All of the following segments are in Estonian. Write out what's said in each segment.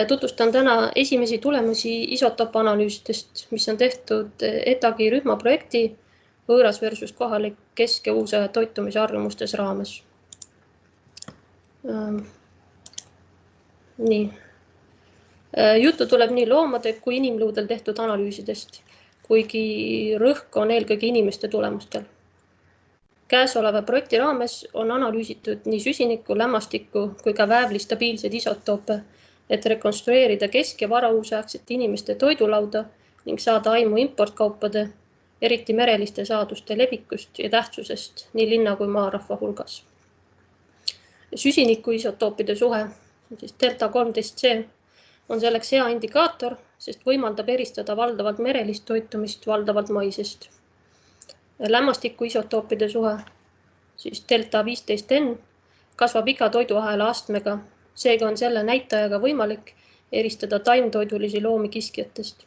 Tutvustan täna esimesi tulemusi isotoopanalüüsidest, mis on tehtud ETAG-i rühmaprojekti võõras versus kohalik kesk- ja uusaja toitumisharjumustes raames. Nii. Juttu tuleb nii loomade kui inimluudel tehtud analüüsidest, kuigi rõhk on eelkõige inimeste tulemustel. Käesoleva projekti raames on analüüsitud nii süsinikku, lämmastikku kui ka väävli stabiilseid isotoope, et rekonstrueerida kesk- ja varauusaegsete inimeste toidulauda ning saada aimu importkaupade, eriti mereliste saaduste levikust ja tähtsusest nii linna kui maarahva hulgas. Süsiniku isotoopide suhe, delta 13C, on selleks hea indikaator, sest võimaldab eristada valdavalt merelist toitumist valdavalt maisest. Lämmastiku isotoopide suhe, delta 15N, kasvab iga toiduahela astmega, seega on selle näitajaga võimalik eristada taimtoidulisi loomi kiskjatest.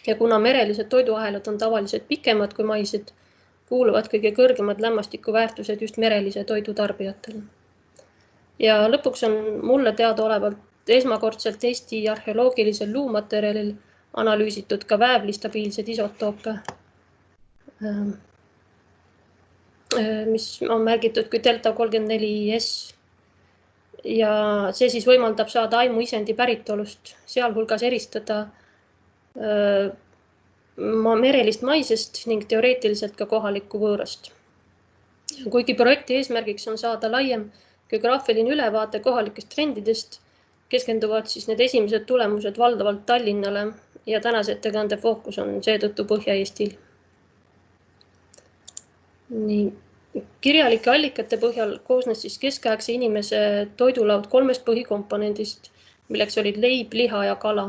Ja kuna merelised toiduahelad on tavaliselt pikemad kui maised, kuuluvad kõige kõrgemad lämmastikuväärtused just merelise toidu tarbijatele. Ja lõpuks on mulle teadaolevalt esmakordselt Eesti arheoloogilisel luumaterjalil analüüsitud ka väävli stabiilseid isotoope, mis on märgitud kui delta 34S. Ja see siis võimaldab saada aimu isendi päritolust, sealhulgas eristada merelist maisest ning teoreetiliselt ka kohalikku võõrast. Kuigi projekti eesmärgiks on saada laiem geograafiline ülevaate kohalikest trendidest, keskenduvad siis need esimesed tulemused valdavalt Tallinnale ja tänase ettekande fookus on seetõttu Põhja-Eestil. Nii. Kirjalike allikate põhjal koosnes siis keskaegse inimese toidulaud 3 põhikomponendist, milleks olid leib, liha ja kala.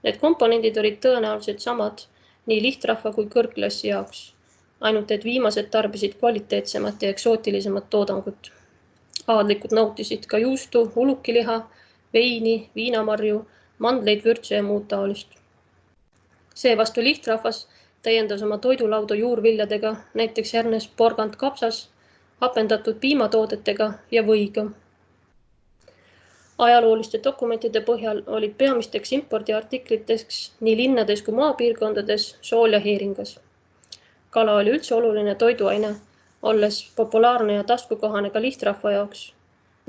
Need komponendid olid tõenäoliselt samad nii lihtrahva kui kõrgklassi jaoks, ainult et viimased tarbisid kvaliteetsemat ja eksootilisemat toodangut. Aadlikud nautisid ka juustu, ulukiliha, veini, viinamarju, mandleid, vürtse ja muud taolist. Seevastu lihtrahvas täiendas oma toidulauda juurviljadega, näiteks hernes, porgand, kapsas, hapendatud piimatoodetega ja võiga. Ajalooliste dokumentide põhjal olid peamisteks impordiartikliteks nii linnades kui maapiirkondades sool ja heeringas. Kala oli üldse oluline toiduaine, olles populaarne ja taskukohane ka lihtrahva jaoks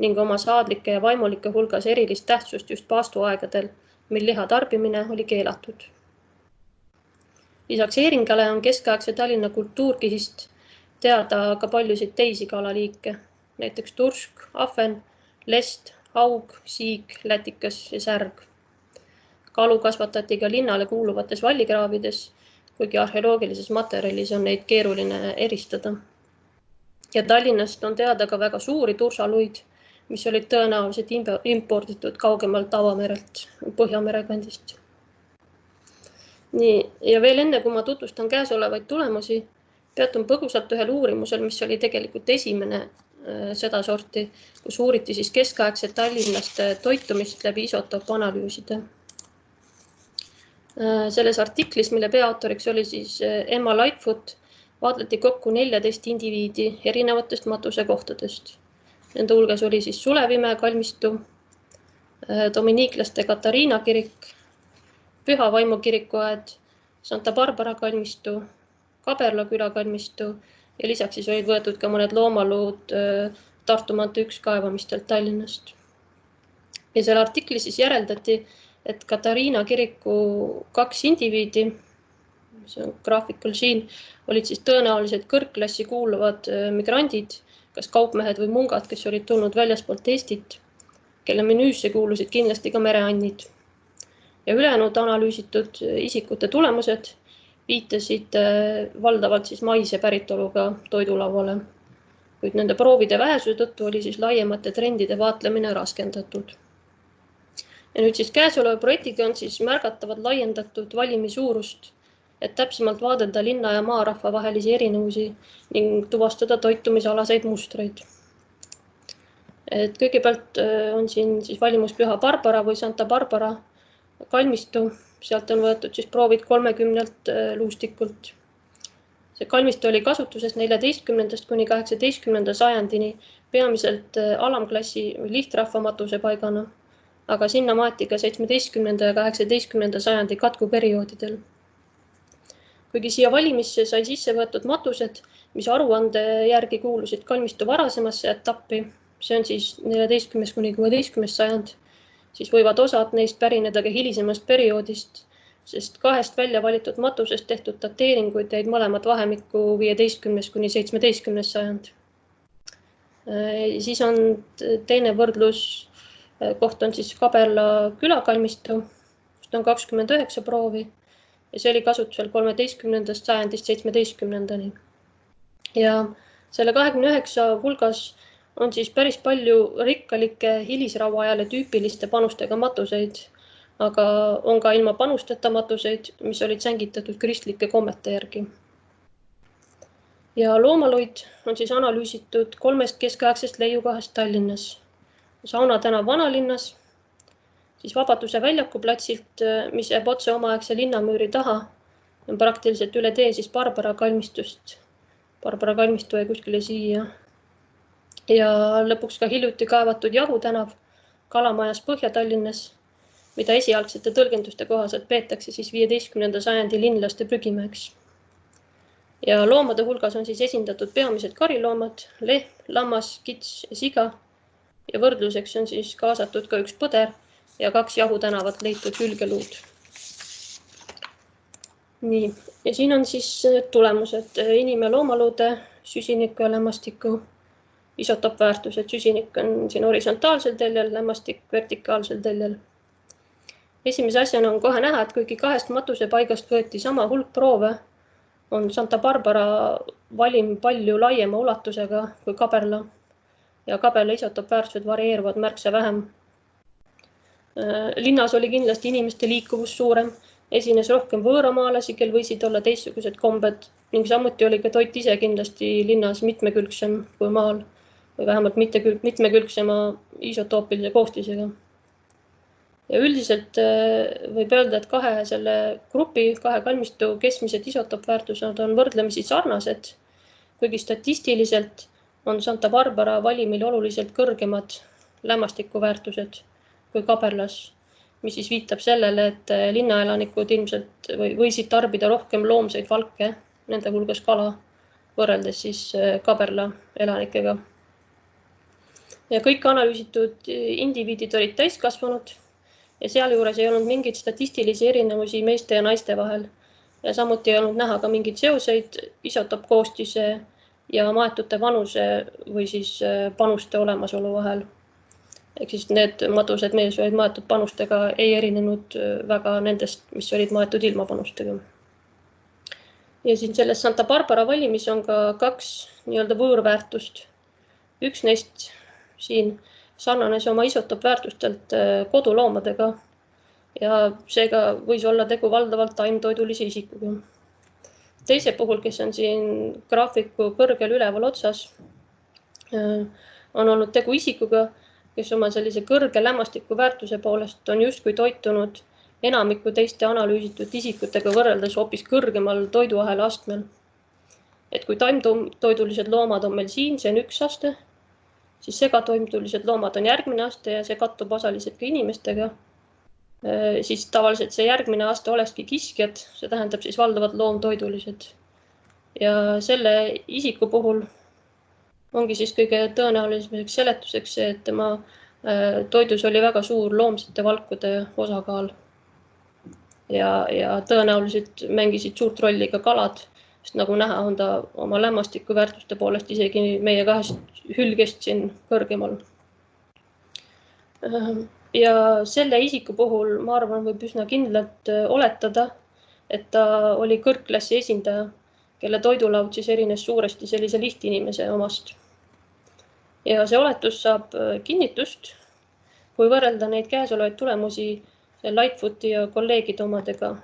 ning oma saadlike ja vaimulike hulgas erilist tähtsust just paastuaegadel, mil liha tarbimine oli keelatud. Lisaks heeringale on keskaegse Tallinna kultuurkihist teada ka paljusid teisi kalaliike, näiteks tursk, ahven, lest, haug, siig, lätikas ja särg. Kalu kasvatati ka linnale kuuluvates vallikraavides, kuigi arheoloogilises materjalis on neid keeruline eristada. Ja Tallinnast on teada ka väga suuri tursaluid, mis olid tõenäoliselt imporditud kaugemalt avamerelt, Põhjamere kandist. Nii, ja veel enne, kui ma tutvustan käesolevaid tulemusi, peatun põgusalt ühel uurimusel, mis oli tegelikult esimene sedasorti, kus uuriti siis keskaegse Tallinnaste toitumist läbi isotoopanalüüside. Selles artiklis, mille peaautoriks oli siis Emma Lightfoot, vaatleti kokku 14 indiviidi erinevatest matusekohtadest. Nende hulgas oli siis Sulevimäe kalmistu, dominiiklaste Katariina kirik, Püha Vaimu kirikuaed, Santa Barbara kalmistu, Kaberla küla kalmistu ja lisaks siis olid võetud ka mõned loomaluud Tartu maantee 1 kaevamistelt Tallinnast. Ja selle artikli siis järeldati, et Katariina kiriku 2 indiviidi, mis on graafikul siin, olid siis tõenäoliselt kõrgklassi kuuluvad migrandid, kas kaupmehed või mungad, kes olid tulnud väljaspoolt Eestit, kelle menüüsse kuulusid kindlasti ka mereannid. Ja ülejäänud analüüsitud isikute tulemused viitasid valdavalt siis maise päritoluga toidulauale, kuid nende proovide vähesuse tõttu oli siis laiemate trendide vaatlemine raskendatud. Ja nüüd siis käesoleva projektiga on siis märgatavalt laiendatud valimi suurust, et täpsemalt vaadelda linna ja maarahva vahelisi erinevusi ning tuvastada toitumisalaseid mustreid. Et kõigepealt on siin siis valimus Püha Barbara või Santa Barbara kalmistu, sealt on võetud siis proovid 30 luustikult. See kalmistu oli kasutuses 14. kuni 18. sajandini peamiselt alamklassi lihtrahva matusepaigana, aga sinna maati ka 17. ja 18. sajandi katkuperioodidel. Kuigi siia valimisse sai sisse võetud matused, mis aruande järgi kuulusid kalmistu varasemasse etappi, see on siis 14. kuni 16. sajand, siis võivad osad neist pärineda ka hilisemast perioodist, sest kahest välja valitud matusest tehtud dateeringuid jäid mõlemad vahemikku 15. kuni 17. sajand. Siis on teine võrdluskoht on siis Kaberla külakalmistu, kust on 29 proovi ja see oli kasutusel 13. sajandist 17. Ja selle 29 hulgas on siis päris palju rikkalikke hilisrauaajale tüüpiliste panustega matuseid, aga on ka ilma panusteta matuseid, mis olid sängitatud kristlike kommete järgi. Ja loomaluid on siis analüüsitud 3 keskaegsest leiukohast Tallinnas. Sauna tänav vanalinnas, siis Vabaduse väljaku platsilt, mis jääb otse omaaegse linnamüüri taha, on praktiliselt üle tee siis Barbara kalmistust. Barbara kalmistu jäi kuskile siia. Ja lõpuks ka hiljuti kaevatud Jahu tänav Kalamajas Põhja-Tallinnas, mida esialgsete tõlgenduste kohaselt peetakse siis 15. sajandi linlaste prügimäeks. Ja loomade hulgas on siis esindatud peamised kariloomad, lehm, lammas, kits ja siga. Ja võrdluseks on siis kaasatud ka üks põder ja 2 Jahu tänavat leitud hülgeluud. Nii, ja siin on siis tulemused inim- ja loomaluude süsiniku ja lämmastiku isotopväärtused. Süsinik on siin horisontaalsel teljel, lämmastik vertikaalsel teljel. Esimese asjana on kohe näha, et kuigi 2 matusepaigast võeti sama hulk proove, on Santa Barbara valim palju laiema ulatusega kui Kaberla ja Kaberla isotopväärtused varieeruvad märksa vähem. Linnas oli kindlasti inimeste liikuvus suurem, esines rohkem võõramaalasi, kel võisid olla teistsugused kombed ning samuti oli ka toit ise kindlasti linnas mitmekülgsem kui maal või vähemalt mitmekülgsema isotoopilise koostisega. Ja üldiselt võib öelda, et 2 selle grupi, 2 kalmistu keskmised isotopväärtused on võrdlemisi sarnased, kuigi statistiliselt on Santa Barbara valimil oluliselt kõrgemad lämmastikuväärtused kui Kaberlas, mis siis viitab sellele, et linnaelanikud ilmselt võisid tarbida rohkem loomseid valke, nende hulgas kala, võrreldes siis Kaberla elanikega. Ja kõik analüüsitud indiviidid olid täiskasvanud ja sealjuures ei olnud mingeid statistilisi erinevusi meeste ja naiste vahel. Ja samuti ei olnud näha ka mingeid seoseid isotopkoostise ja maetute vanuse või siis panuste olemasolu vahel. Ehk siis need matused, mis olid maetud panustega, ei erinenud väga nendest, mis olid maetud ilma panustega. Ja siin selles Santa Barbara valimis on ka 2 nii-öelda võõrväärtust. Üks neist siin sarnanes oma isotopväärtustelt koduloomadega ja seega võis olla tegu valdavalt taimtoidulise isikuga. Teise puhul, kes on siin graafiku kõrgel üleval otsas, on olnud tegu isikuga, kes oma sellise kõrge lämmastiku väärtuse poolest on justkui toitunud enamiku teiste analüüsitud isikutega võrreldes hoopis kõrgemal toiduahela astmel. Et kui taimtoidulised loomad on meil siin, see on 1 aste, siis segatoimtoidulised loomad on järgmine aste ja see kattub osaliselt ka inimestega. Siis tavaliselt see järgmine aste olekski kiskjad, see tähendab siis valdavad loomtoidulised. Ja selle isiku puhul ongi siis kõige tõenäoliseks seletuseks see, et tema toidus oli väga suur loomsete valkude osakaal. Ja tõenäoliselt mängisid suurt rolli ka kalad, sest nagu näha, on ta oma lämmastiku väärtuste poolest isegi meie 2 hülgest siin kõrgemal. Ja selle isiku puhul, ma arvan, võib üsna kindlalt oletada, et ta oli kõrgklassi esindaja, kelle toidulaud siis erines suuresti sellise lihtinimese omast. Ja see oletus saab kinnitust, kui võrrelda neid käesolevaid tulemusi Lightfooti ja kolleegide omadega.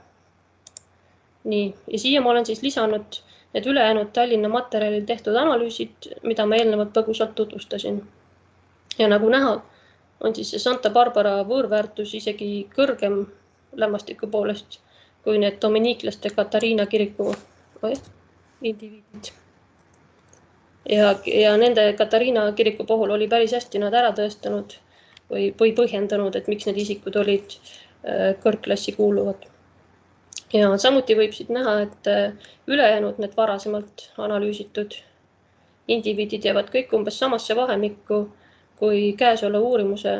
Nii, ja siia ma olen siis lisanud need ülejäänud Tallinna materjalil tehtud analüüsid, mida ma eelnevalt põgusalt tutvustasin. Ja nagu näha, on siis see Santa Barbara võõrväärtus isegi kõrgem lämmastiku poolest kui need dominiiklaste Katariina kiriku indiviidid. Ja nende Katariina kiriku puhul oli päris hästi nad ära tõestanud või põhjendanud, et miks need isikud olid kõrgklassi kuuluvad. Ja samuti võib siit näha, et ülejäänud need varasemalt analüüsitud indiviidid jäävad kõik umbes samasse vahemikku kui käesoleva uurimuse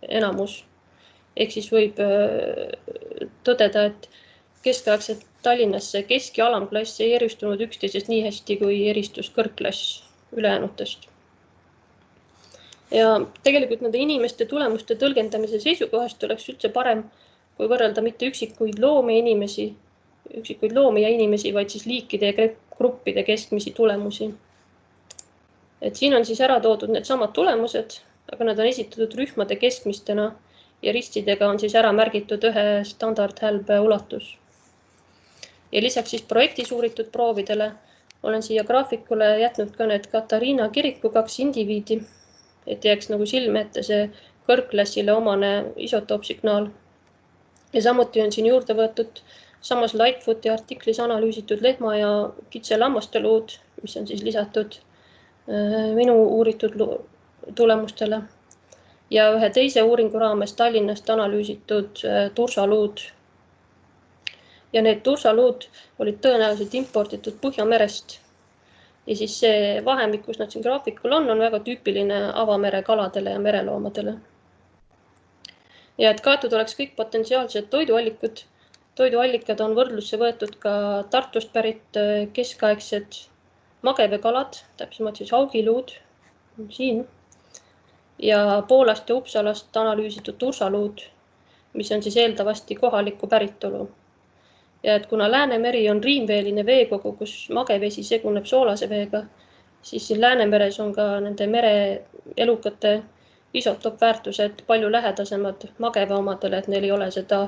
enamus. Ehk siis võib tõdeda, et keskaegselt Tallinnas see kesk- ja alamklass ei eristunud üksteisest nii hästi, kui eristus kõrgklass ülejäänutest. Ja tegelikult nende inimeste tulemuste tõlgendamise seisukohast oleks üldse parem, kui võrrelda mitte üksikuid loomi ja inimesi, vaid siis liikide ja gruppide keskmisi tulemusi. Et siin on siis ära toodud need samad tulemused, aga nad on esitatud rühmade keskmistena ja ristidega on siis ära märgitud ühe standardhälbe ulatus. Ja lisaks siis projektis uuritud proovidele olen siia graafikule jätnud ka need Katariina kiriku 2 indiviidi, et jääks nagu silme ette see kõrgklassile omane isotoopsignaal. Ja samuti on siin juurde võetud samas Lightfooti artiklis analüüsitud lehma ja kitselammaste luud, mis on siis lisatud minu uuritud tulemustele. Ja ühe teise uuringu raames Tallinnast analüüsitud tursaluud. Ja need tursaluud olid tõenäoliselt imporditud Põhjamerest. Ja siis see vahemik, kus nad siin graafikul on väga tüüpiline avamere kaladele ja mereloomadele. Ja et kaetud oleks kõik potentsiaalsed toiduallikud. Toiduallikad on võrdlusse võetud ka Tartust pärit keskaegsed mageveekalad, täpsemalt siis haugiluud siin. Ja Poolast ja Uppsalast analüüsitud tursaluud, mis on siis eeldavasti kohalikku päritolu. Ja et kuna Läänemeri on riimveeline veekogu, kus magevesi seguneb soolase veega, siis siin Läänemeres on ka nende mereelukate isotoopväärtused palju lähedasemad magevee omadele, et neil ei ole seda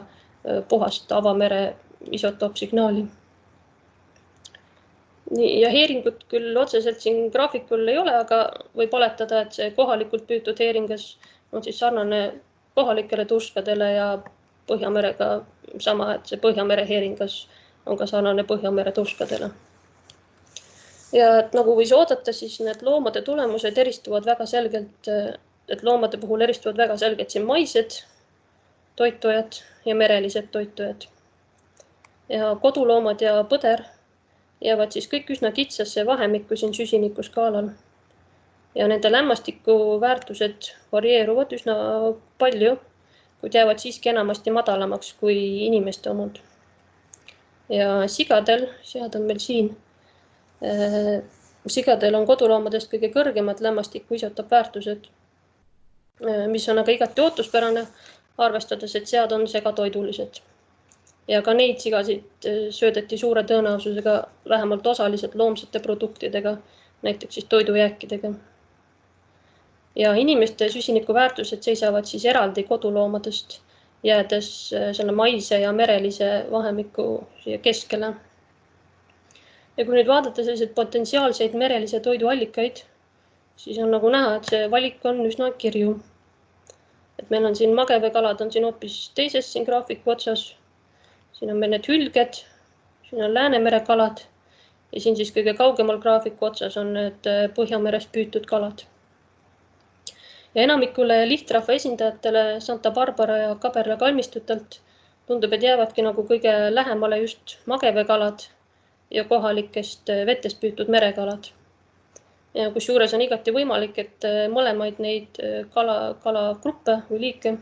puhast avamere isotoopsignaali. Ja heeringut küll otseselt siin graafikul ei ole, aga võib oletada, et see kohalikult püütud heeringas on siis sarnane kohalikele turskadele ja Põhjamerega sama, et see Põhjamere heeringas on ka sarnane Põhjamere turskadele. Ja et nagu võis oodata, siis need loomade tulemused eristuvad väga selgelt, et loomade puhul eristuvad väga selgelt siin maised toitujad ja merelised toitujad. Ja koduloomad ja põder jäävad siis kõik üsna kitsasse vahemikku siin süsinikuskaalal. Ja nende lämmastiku väärtused varieeruvad üsna palju, kuid jäävad siiski enamasti madalamaks kui inimeste omad. Ja sigadel, sead on meil siin, sigadel on koduloomadest kõige kõrgemad lämmastiku isotoopväärtused, mis on aga igati ootuspärane, arvestades, et sead on segatoidulised. Ja ka neid sigasid söödeti suure tõenäosusega vähemalt osaliselt loomsete produktidega, näiteks siis toidujääkidega. Ja inimeste süsinikuväärtused seisavad siis eraldi koduloomadest, jäädes selle maise ja merelise vahemiku siia keskele. Ja kui nüüd vaadata selliseid potentsiaalseid merelise toiduallikaid, siis on nagu näha, et see valik on üsna kirju. Et meil on siin mageveekalad on siin hoopis teises siin graafiku otsas. Siin on meil need hülged, siin on Läänemere kalad ja siin siis kõige kaugemal graafiku otsas on need Põhjamerest püütud kalad. Ja enamikule lihtrahva esindajatele Santa Barbara ja Kaberla kalmistutelt tundub, et jäävadki nagu kõige lähemale just mageveekalad ja kohalikest vetest püütud merekalad. Ja kusjuures on igati võimalik, et mõlemaid neid kalagruppe või liike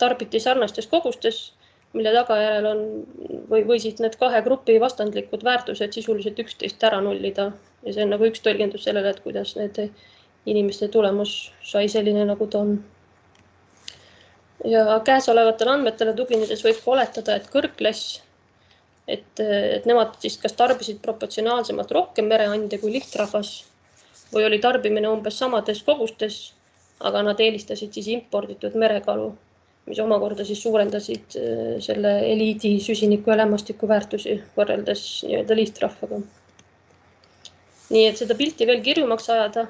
tarbiti sarnastes kogustes, mille tagajärel on või siis need kahe grupi vastandlikud väärtused sisuliselt üksteist ära nullida. Ja see on nagu üks tõlgendus sellele, et kuidas need inimeste tulemus sai selline, nagu ta on. Ja käesolevatele andmetele tuginedes võib oletada, et kõrgklass, et nemad siis kas tarbisid proportsionaalsemalt rohkem mereande kui lihtrahvas või oli tarbimine umbes samades kogustes, aga nad eelistasid siis imporditud merekalu, mis omakorda siis suurendasid selle eliidi süsiniku ja lämmastiku väärtusi võrreldes nii-öelda lihtrahvaga. Nii et seda pilti veel kirjumaks ajada,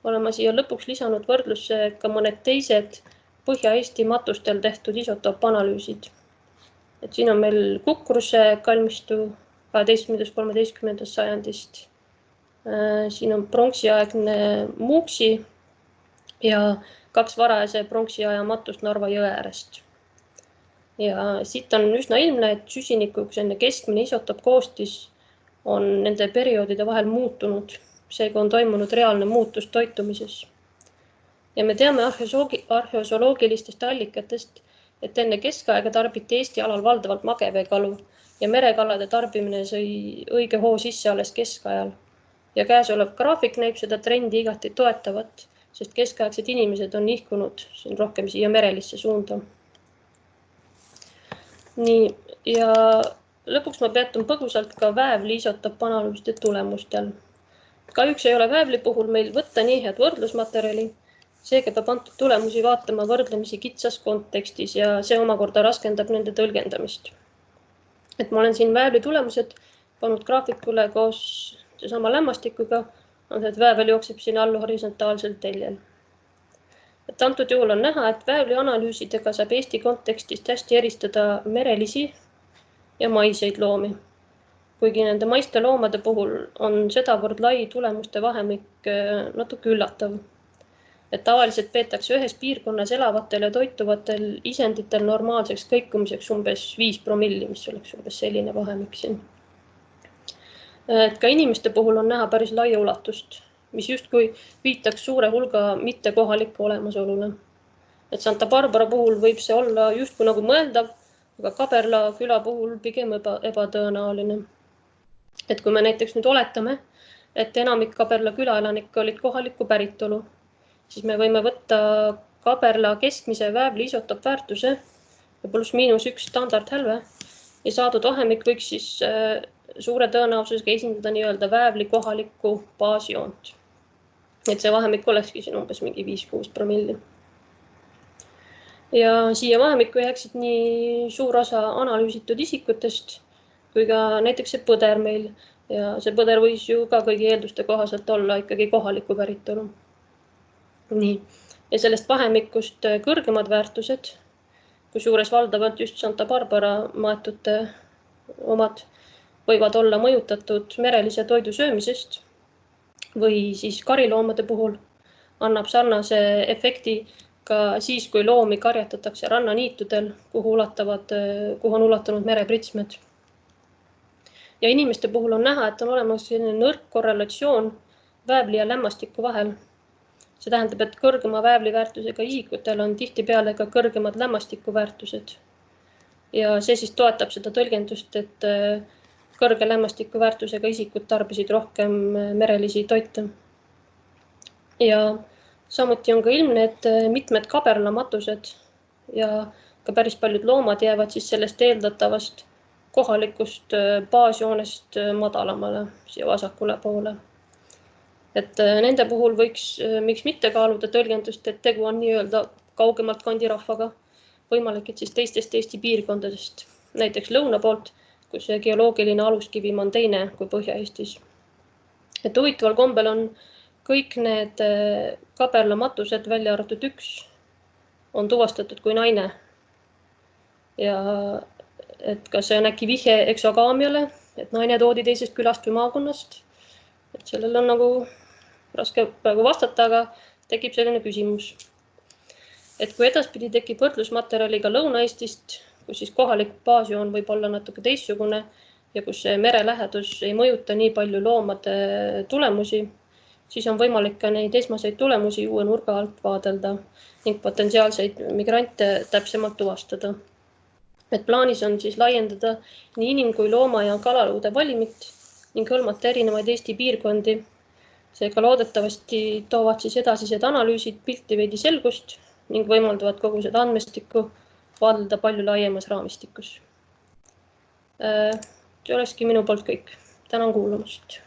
olen ma siia lõpuks lisanud võrdlusse ka mõned teised Põhja-Eesti matustel tehtud isotoopanalüüsid. Et siin on meil Kukruse kalmistu 12.–13. sajandist Siin on pronksiaegne Muuksi ja 2 varajase pronksiaja matust Narva jõe äärest. Ja siit on üsna ilmne, et süsiniku keskmine isotoopkoostis on nende perioodide vahel muutunud. Seega on toimunud reaalne muutus toitumises. Ja me teame arheozooloogilistest allikatest, et enne keskaega tarbiti Eesti alal valdavalt mageveekalu ja merekalade tarbimine sõi õige hoo sisse alles keskajal. Ja käesolev graafik näib seda trendi igati toetavat, sest keskaegsed inimesed on nihkunud rohkem siia merelisse suunda. Nii, ja lõpuks ma peatun põgusalt ka väävli isotoopanalüüside tulemustel. Kahjuks ei ole väävli puhul meil võtta nii head võrdlusmaterjali, seega peab antud tulemusi vaatama võrdlemisi kitsas kontekstis ja see omakorda raskendab nende tõlgendamist. Et ma olen siin väävli tulemused pannud graafikule koos seesama lämmastikuga, on see, et väävel jookseb siin all horisontaalsel teljel. Et antud juhul on näha, et väävli analüüsidega saab Eesti kontekstist hästi eristada merelisi ja maiseid loomi. Kuigi nende maiste loomade puhul on sedavõrd lai tulemuste vahemik natuke üllatav. Et tavaliselt peetakse ühes piirkonnas elavatel ja toituvatel isenditel normaalseks kõikumiseks umbes 5 promilli, mis oleks umbes selline vahemik siin. Et ka inimeste puhul on näha päris laia ulatust, mis justkui viitaks suure hulga mitte kohalike olemasolule. Et Santa Barbara puhul võib see olla justkui nagu mõeldav, aga Kaberla küla puhul pigem ebatõenäoline. Et kui me näiteks nüüd oletame, et enamik Kaberla külaelanikke olid kohalikku päritolu, siis me võime võtta Kaberla keskmise väävli isotoopväärtuse ja +/–1 standardhälve ja saadud vahemik võiks siis suure tõenäosusega esindada nii-öelda väävli kohalikku baasjoont. Et see vahemik olekski siin umbes mingi 5-6 promilli. Ja siia vahemikku jääksid nii suur osa analüüsitud isikutest kui ka näiteks see põder meil ja see põder võis ju ka kõigi eelduste kohaselt olla ikkagi kohalikku päritolu. Nii, ja sellest vahemikust kõrgemad väärtused, kusjuures valdavalt just Santa Barbara maetute omad, võivad olla mõjutatud merelise toidu söömisest või siis kariloomade puhul annab sarnase efekti ka siis, kui loomi karjatatakse rannaniitudel, kuhu on ulatunud merepritsmed. Ja inimeste puhul on näha, et on olemas selline nõrk korrelatsioon väävli ja lämmastiku vahel. See tähendab, et kõrgema väävliväärtusega isikutel on tihtipeale ka kõrgemad lämmastikuväärtused. Ja see siis toetab seda tõlgendust, et kõrge lämmastikuväärtusega isikud tarbisid rohkem merelisi toite. Ja samuti on ka ilmne, et mitmed Kaberla matused ja ka päris paljud loomad jäävad siis sellest eeldatavast kohalikust baasjoonest madalamale siia vasakule poole. Et nende puhul miks mitte kaaluda tõlgendust, et tegu on nii-öelda kaugemalt kandirahvaga, võimalik, et siis teistest Eesti piirkondadest, näiteks lõuna poolt, kus see geoloogiline aluskivim on teine kui Põhja-Eestis. Et huvitaval kombel on kõik need Kaberla matused välja arvatud üks on tuvastatud kui naine. Ja et kas see on äkki vihje eksogaamiale, et naine toodi teisest külast või maakonnast. Et sellel on nagu raske praegu vastata, aga tekib selline küsimus. Et kui edaspidi tekib võrdlusmaterjaliga Lõuna-Eestist, kus siis kohalik baasjoon võib olla natuke teistsugune ja kus see merelähedus ei mõjuta nii palju loomade tulemusi, siis on võimalik ka neid esmaseid tulemusi uue nurga alt vaadelda ning potentsiaalseid migrante täpsemalt tuvastada. Et plaanis on siis laiendada nii inim- kui looma- ja kalaluude valimit ning hõlmata erinevaid Eesti piirkondi. Seega loodetavasti toovad siis edasised analüüsid pilti veidi selgust ning võimaldavad kogu seda andmestikku vaadelda palju laiemas raamistikus. See olekski minu poolt kõik. Tänan kuulamast.